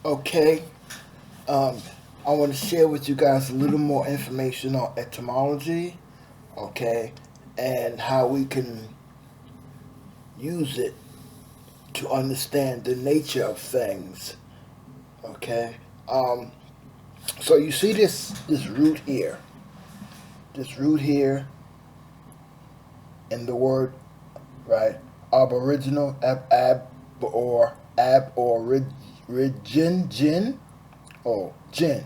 Okay, um, I want to share with you guys a little more information on etymology, okay, and how we can use it to understand the nature of things, okay. Um, so you see this root here in the word, right? Aboriginal, gin, or gin.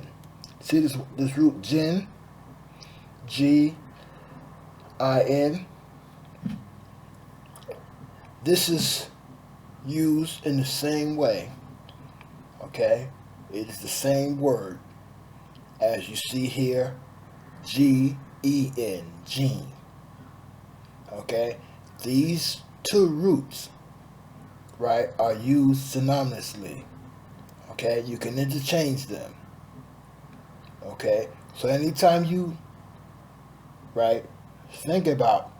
See this root gin, Gin. This is used in the same way, okay? It is the same word as you see here, Gene, okay? These two roots, right, are used synonymously, okay? You can interchange them, okay? So anytime you, right, think about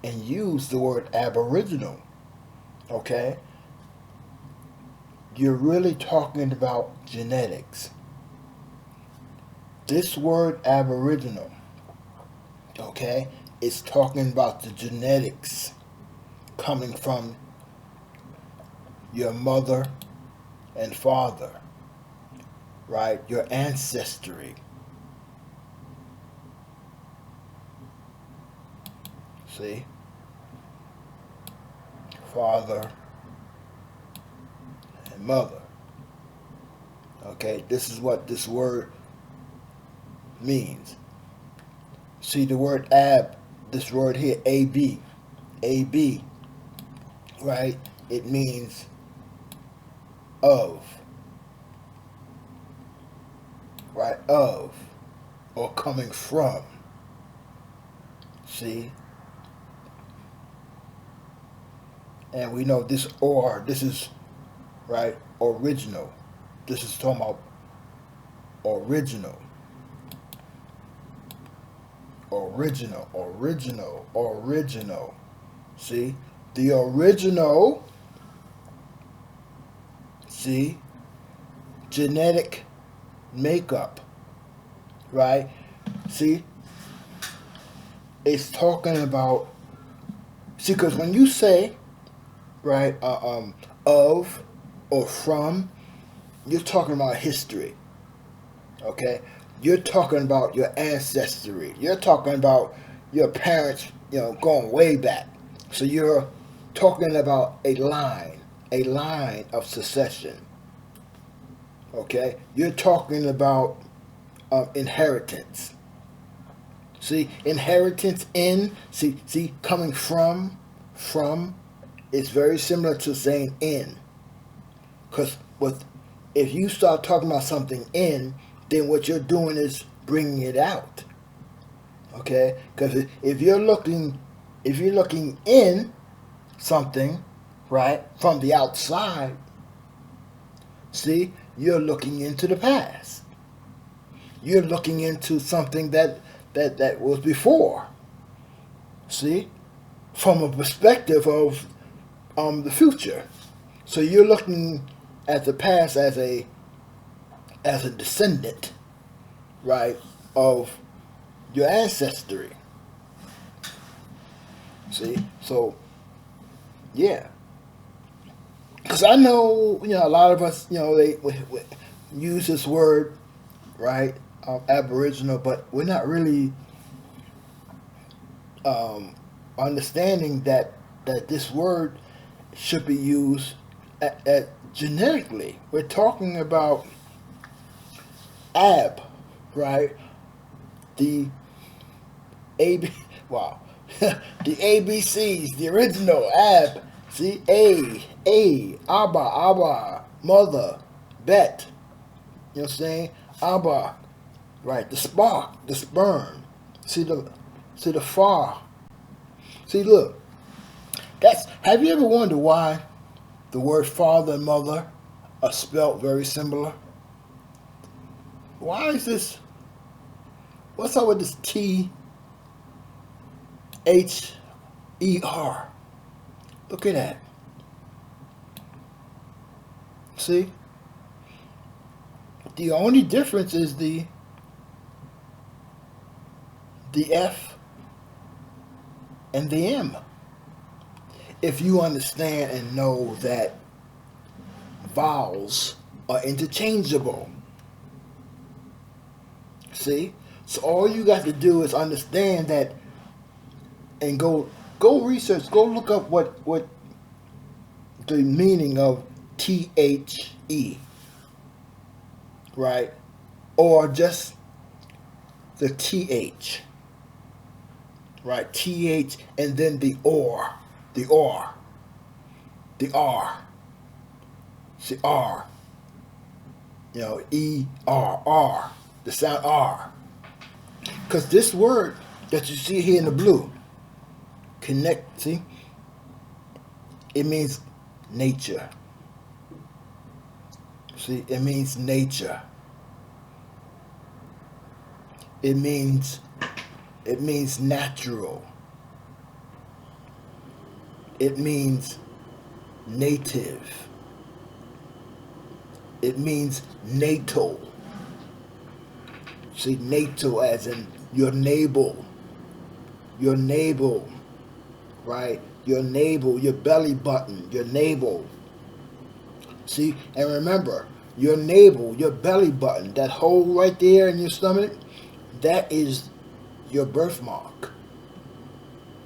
and use the word aboriginal, okay, you're really talking about genetics. This word aboriginal, okay, is talking about the genetics coming from your mother and father, right? Your ancestry. See? Father and mother. Okay, this is what this word means. See the word this word here, AB, right? It means of, right? Of, or coming from. See? And we know this is, right, original. This is talking about original. Original. See? The original, see, genetic makeup, right? See, it's talking about, see, because when you say, right, of or from, you're talking about history, okay? You're talking about your ancestry. You're talking about your parents, going way back. So you're talking about a line of succession, okay? You're talking about inheritance. See, inheritance coming from, it's very similar to saying in. Because if you start talking about something in, then what you're doing is bringing it out. Okay? Because if you're looking in something, right, from the outside, see, you're looking into the past. You're looking into something that was before. See, from a perspective of the future. So you're looking at the past as a descendant, right, of your ancestry. See, so yeah, because I know a lot of us they we use this word, right, Aboriginal, but we're not really understanding that this word should be used at genetically. We're talking about right? The AB, wow, the ABCs, the original See, Abba, mother, bet. You know what I'm saying? Abba, right? The spark, the sperm. See the far. See, look. Have you ever wondered why the word father and mother are spelled very similar? Why is this? What's up with this THER? Look at that. See? The only difference is the F and the M. If you understand and know that vowels are interchangeable. See? So all you got to do is understand that and go research, go look up what the meaning of THE, right? Or just the TH, right? TH and then the OR, the OR, the R, see R, ER, the sound R. Because this word that you see here in the blue, connect, see, it means nature. See, it means nature. It means natural. It means native. It means natal. See, natal as in your navel. Your navel, right? Your navel, your belly button, your navel. See, and remember, your navel, your belly button, that hole right there in your stomach, that is your birthmark.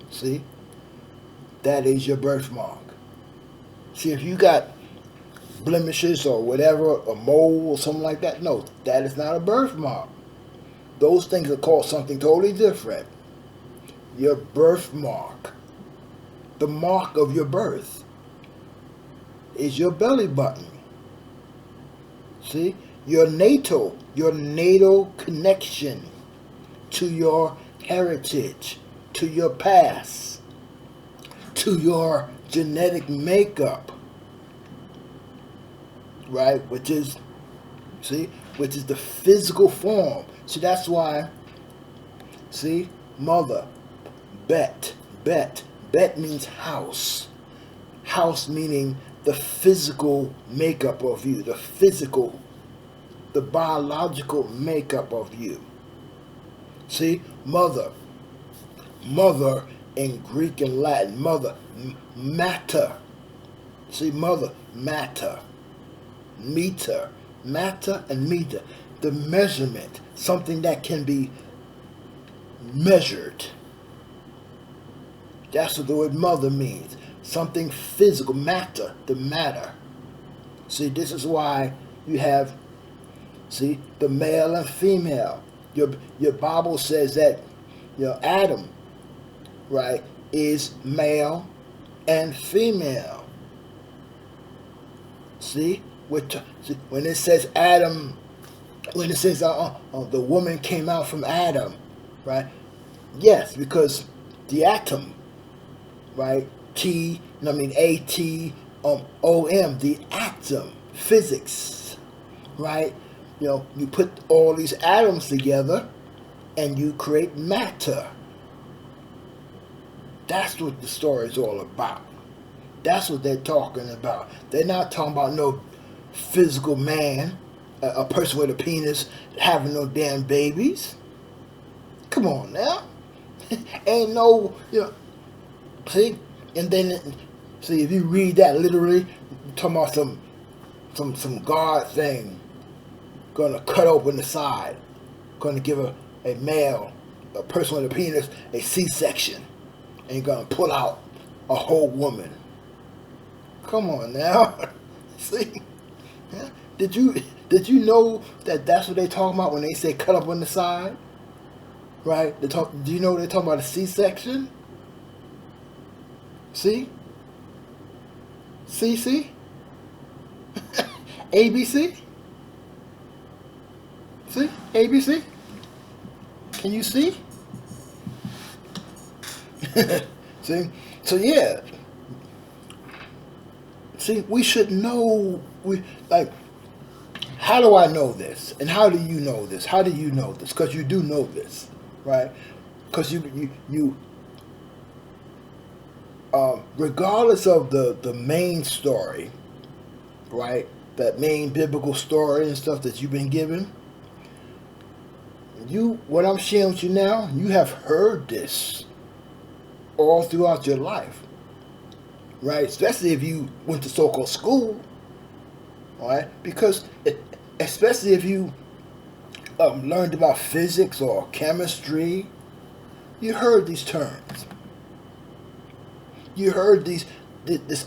See? That is your birthmark. See, if you got blemishes or whatever, a mole or something like that, no, that is not a birthmark. Those things are called something totally different. Your birthmark, the mark of your birth, is your belly button. See? Your natal connection to your heritage, to your past, to your genetic makeup, right? Which is the physical form. So that's why, see, mother, bet means house. House meaning the physical makeup of you, the biological makeup of you. See, mother in Greek and Latin, mother, matter. See, mother, matter, meter, matter and meter, the measurement, something that can be measured. That's what the word mother means. Something physical, matter, the matter. See, this is why you have, see, the male and female. Your Bible says that, Adam, right, is male and female. See, when it says Adam, when it says the woman came out from Adam, right? Yes, because the atom, right? ATOM, the atom, physics, right? You put all these atoms together and you create matter. That's what the story is all about. That's what they're talking about. They're not talking about no physical man, a person with a penis having no damn babies. Come on now. Ain't no, see? And then, see, if you read that literally, you're talking about some God thing, gonna cut open the side, gonna give a male, a person with a penis, a C-section, and you're gonna pull out a whole woman. Come on now. See? Yeah? Did you know that that's what they talking about when they say cut up on the side? Right? Do you know they're talking about a C-section? See? CC? ABC? See? ABC? Can you see? See? So yeah. See, we should know. How do I know this? And how do you know this? How do you know this? Because you do know this, right? Because you regardless of the main story, right? that main biblical story and stuff that you've been given, what I'm sharing with you now, you have heard this all throughout your life, right? Especially if you went to so-called school, right? Because especially if you learned about physics or chemistry, you heard these terms. You heard this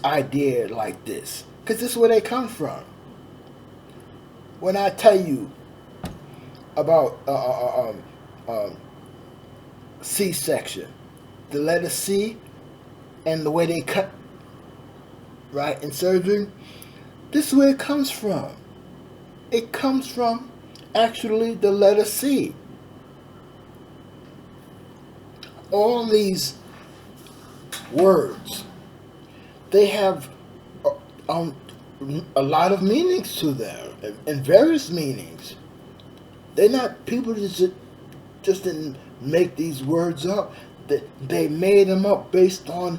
idea like this, because this is where they come from. When I tell you about C-section, the letter C, and the way they cut, right, in surgery, this is where it comes from. It comes from actually the letter C. All these words, they have a lot of meanings to them, and various meanings. They're not, people just didn't make these words up. They made them up based on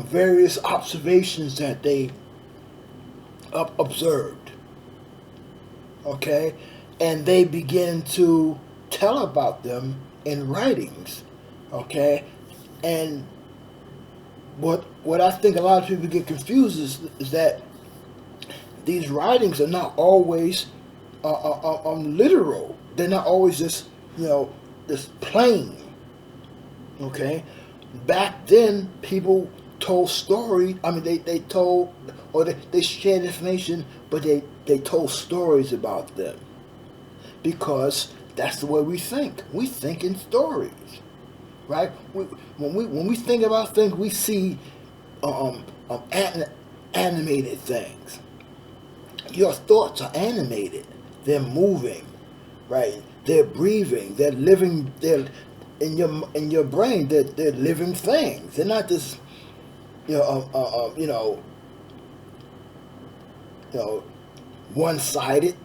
various observations that they observed. Okay? And they begin to tell about them in writings. Okay? And what I think a lot of people get confused is that these writings are not always literal. They're not always just, just plain. Okay? Back then, people told story. I mean, they told, or they shared information, but they told stories about them. Because that's the way we think. We think in stories. Right? When we think about things, we see animated things. Your thoughts are animated. They're moving, right? They're breathing. They're living. They're in your brain. They're living things. They're not just one-sided,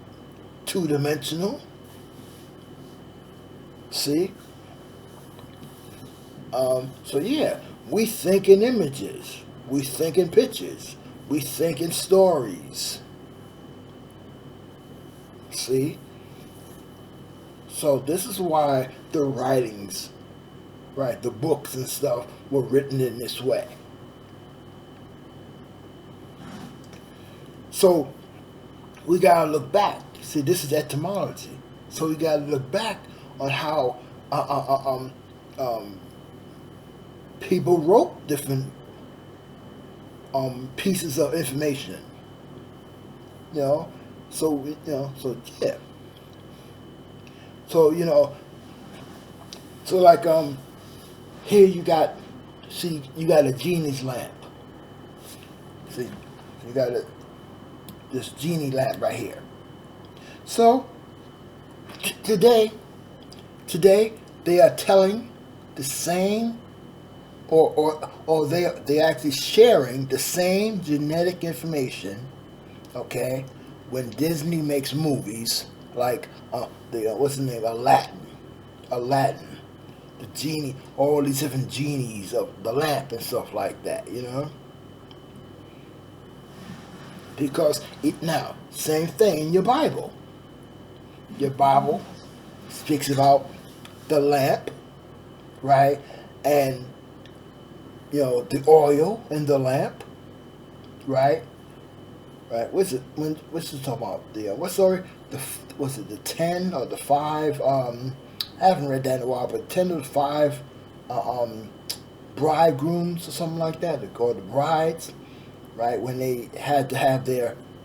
two-dimensional. See. So yeah, we think in images. We think in pictures. We think in stories. See? So this is why the writings, right, the books and stuff were written in this way. So we gotta look back. See, this is etymology. So we gotta look back on how people wrote different pieces of information. So yeah. So like here you got a genie's lamp. See, you got this genie lamp right here. So today they are telling the same, or they actually sharing the same genetic information. Okay, when Disney makes movies like what's the name, Aladdin, the genie, all these different genies of the lamp and stuff like that, because now same thing in your Bible. Your Bible speaks about the lamp, right, and the oil in the lamp, right. Right, what's it talking about? The 10 or the 5? I haven't read that in a while, but 10 or the 5 bridegrooms or something like that. They're called the brides, right? When they had to have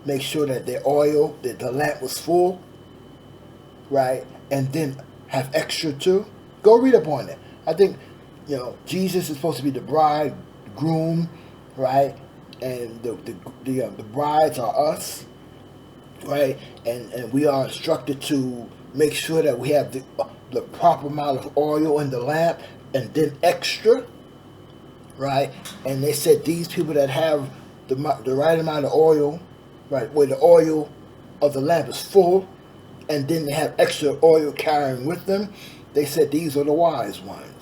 make sure that their oil, that the lamp was full, right? And then have extra too. Go read up on it. I think, Jesus is supposed to be the bridegroom, right? And the brides are us, right? And we are instructed to make sure that we have the proper amount of oil in the lamp, and then extra, right? And they said these people that have the right amount of oil, right, where the oil of the lamp is full, and then they have extra oil carrying with them, they said these are the wise ones.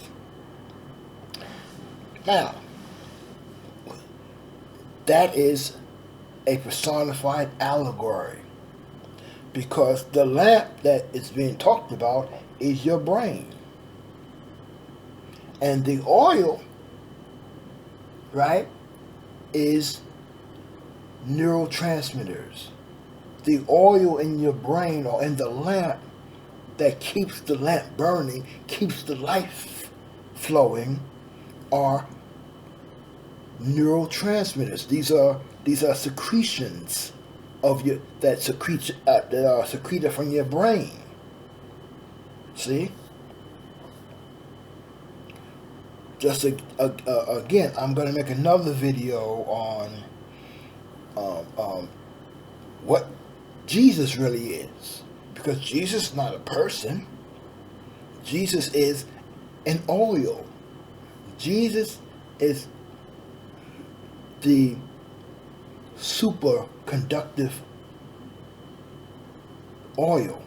Now, that is a personified allegory, because the lamp that is being talked about is your brain, and the oil, right, is neurotransmitters. The oil in your brain or in the lamp that keeps the lamp burning, keeps the life flowing, are neurotransmitters. These are secretions of your that are secreted from your brain. See, just again, I'm going to make another video on what Jesus really is, because Jesus is not a person. Jesus is an oil. Jesus is the superconductive oil.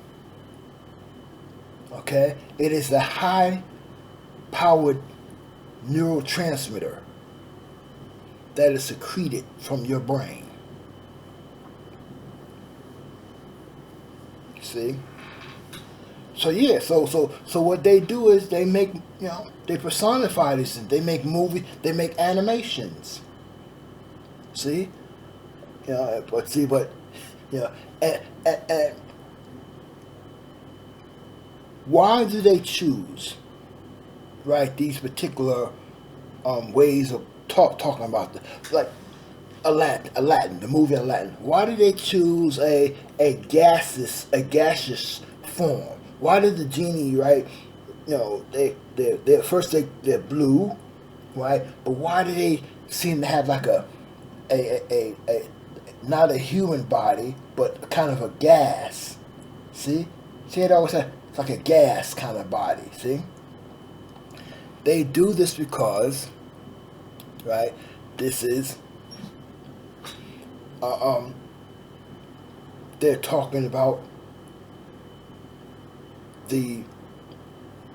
Okay? It is a high powered neurotransmitter that is secreted from your brain. See? So yeah, so what they do is they make, they personify this, and they make movies, they make animations. See? But and why do they choose, right, these particular ways of talking about like Aladdin, the movie Aladdin? Why did they choose a gaseous form? Why did the genie, right? They first they're blue, right? But why do they seem to have like a not a human body, but kind of a gas? See, it always has, it's like a gas kind of body. See, they do this because, right? This is they're talking about the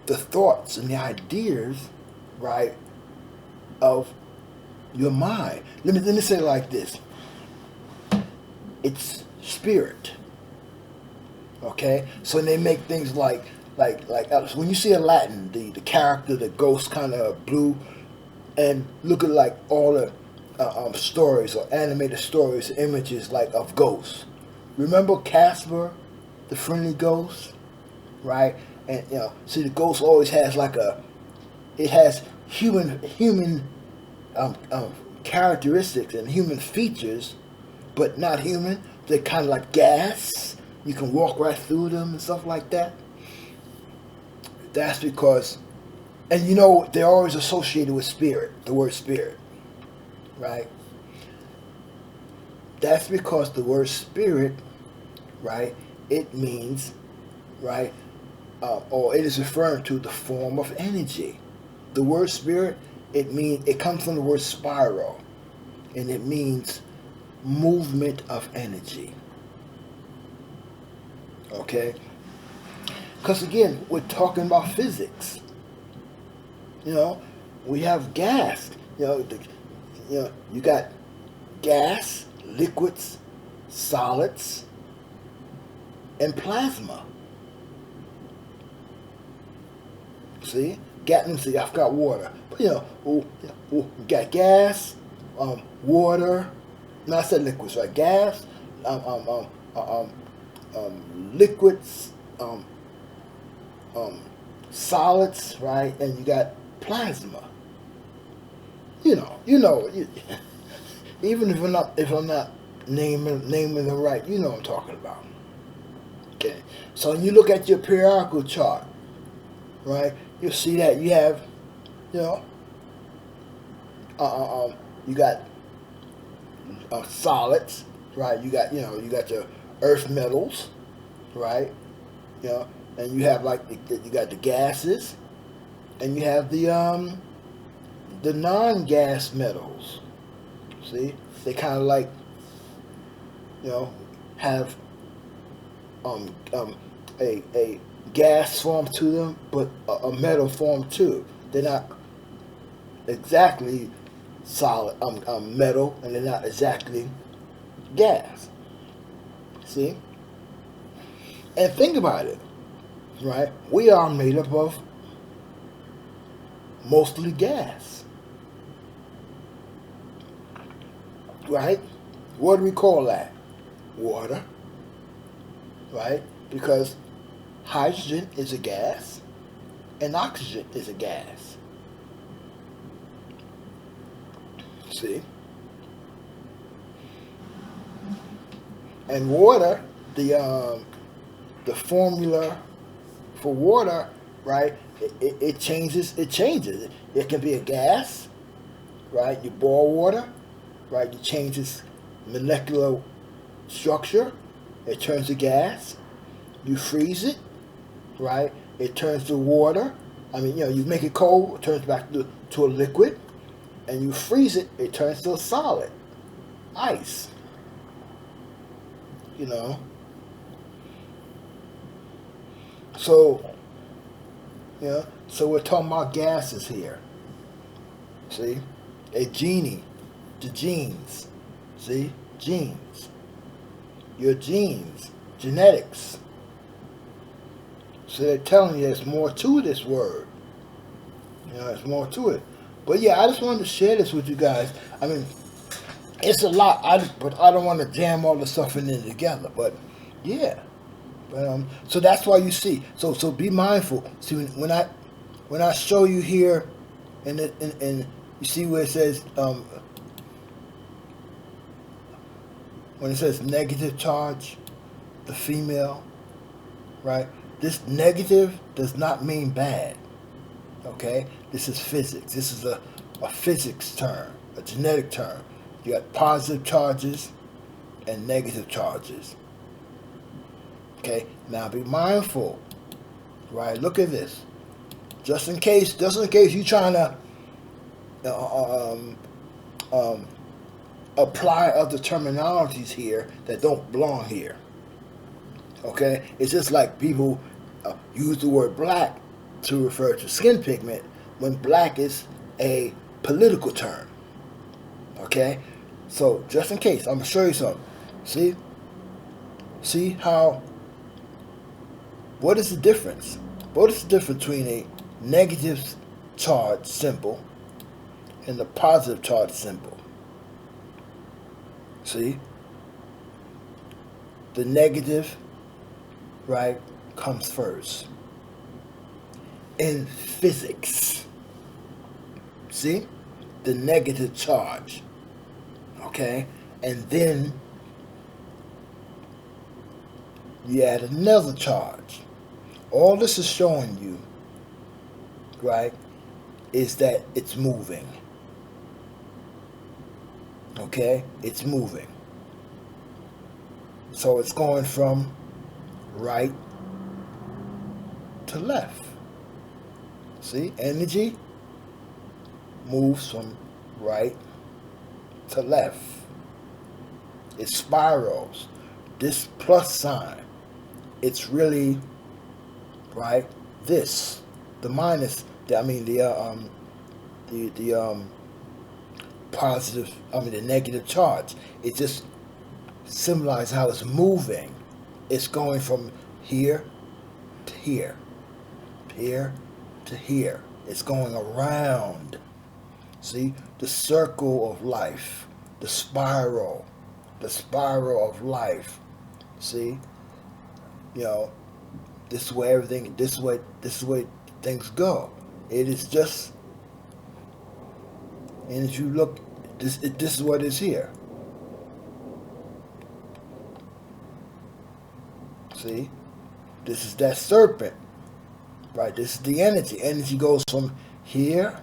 thoughts and the ideas, right, of your mind. Let me say it like this. It's spirit. Okay? So they make things like when you see Aladdin, the character, the ghost, kind of blue, and look at like all the stories or animated stories, images like of ghosts. Remember Casper, the friendly ghost, right? And see, the ghost always has like it has human characteristics and human features, but not human. They're kind of like gas. You can walk right through them and stuff like that. That's because, and they're always associated with spirit, the word spirit, right? That's because the word spirit, right, it means, right, or it is referring to the form of energy. The word spirit, it comes from the word spiral, and it means movement of energy. Okay? Because again, we're talking about physics. We have gas. You got gas, liquids, solids, and plasma. See? See, I've got water. But, we got gas, water. No, I said liquids, right? Gas, liquids, solids, right? And you got plasma. Even if I'm not naming them right, you know what I'm talking about. Okay. So when you look at your periodical chart, right, you'll see that you have, you got solids, right? You got your earth metals, right? And you have you got the gases, and you have the non-gas metals. See, they kind of like, have a gas form to them, but a metal form too. They're not exactly solid metal, and they're not exactly gas. See? And think about it, right? We are made up of mostly gas, right? What do we call that? Water, right? Because hydrogen is a gas and oxygen is a gas. See? And water, the formula for water, right? It changes. It changes. It can be a gas, right? You boil water, right? You change its molecular structure. It turns to gas. You freeze it, right? It turns to water. I mean, you make it cold, it turns back to a liquid, and you freeze it, it turns to a solid, ice. You know. So, so we're talking about gases here. See, a genie, the genes. See, genes. Your genes, genetics. So they're telling you there's more to this word. There's more to it. But yeah, I just wanted to share this with you guys. I mean, it's a lot, but I don't want to jam all the stuff in there together. But yeah, so that's why you see. So be mindful. See, when I show you here, and you see where it says when it says negative charge, the female, right? This negative does not mean bad. Okay, this is physics. This is a physics term, a genetic term. You got positive charges and negative charges. Okay, now be mindful, right? Look at this. Just in case you're trying to apply other terminologies here that don't belong here. Okay, it's just like people use the word black to refer to skin pigment when black is a political term. Okay, so just in case, I'm gonna show you something. See how? What is the difference? What is the difference between a negative charge symbol and the positive charge symbol? See, the negative, right, comes first in physics. See, the negative charge. Okay, and then you add another charge. All this is showing you, right, is that it's moving. Okay, it's moving. So it's going from right to left. See, energy moves from right to left. It spirals. This plus sign, it's really right. This, the minus. The positive. The negative charge. It just symbolizes how it's moving. It's going from here to here, here to here. It's going around. See, the circle of life, the spiral of life. See, this is where everything, this is where things go. It is just, and as you look, this is what is here. See, this is that serpent, right? This is the energy. Energy goes from here,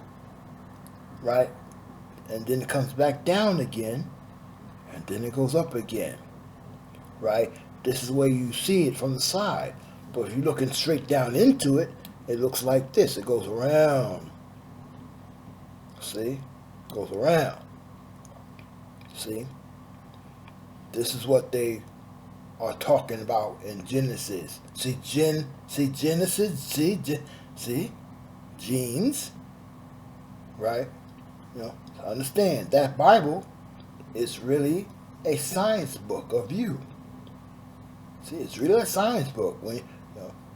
right, and then it comes back down again, and then it goes up again, right? This is where you see it from the side. But if you're looking straight down into it, it looks like this. It goes around. See? It goes around. See? This is what they are talking about in Genesis. See Genesis? See? Genes. Right? Understand that Bible is really a science book of you. See, it's really a science book. When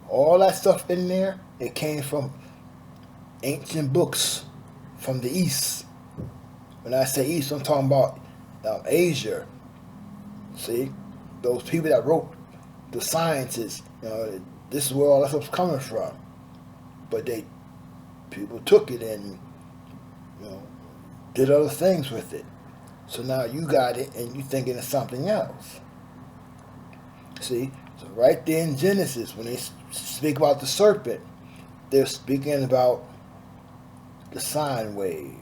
all that stuff in there, it came from ancient books from the East. When I say East, I'm talking about Asia. See, those people that wrote the sciences, this is where all that stuff's coming from. But people took it and you know did other things with it. So now you got it and you thinking of something else. See, so right there in Genesis, when they speak about the serpent, they're speaking about the sine wave.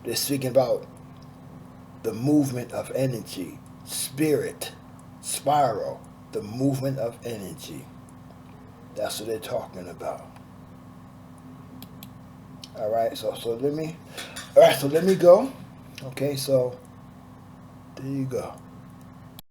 They're speaking about the movement of energy, spirit, spiral, the movement of energy. That's what they're talking about. All right, so let me go. Okay, so there you go.